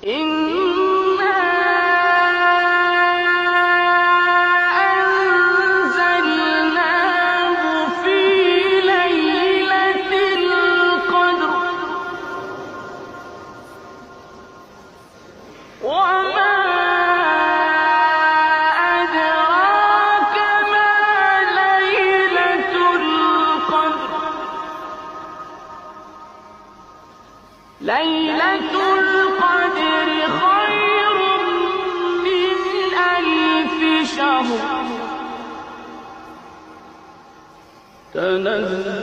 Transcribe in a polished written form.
إِنَّا أَنزَلْنَاهُ فِي لَيْلَةِ الْقَدْرِ وَمَا أَدْرَاكَ مَا لَيْلَةُ الْقَدْرِ لَيْلَةُ الْقَدْرِ خَيْرٌ مِّنْ أَلْفِ شَهْرٍ تَنَزَّلُ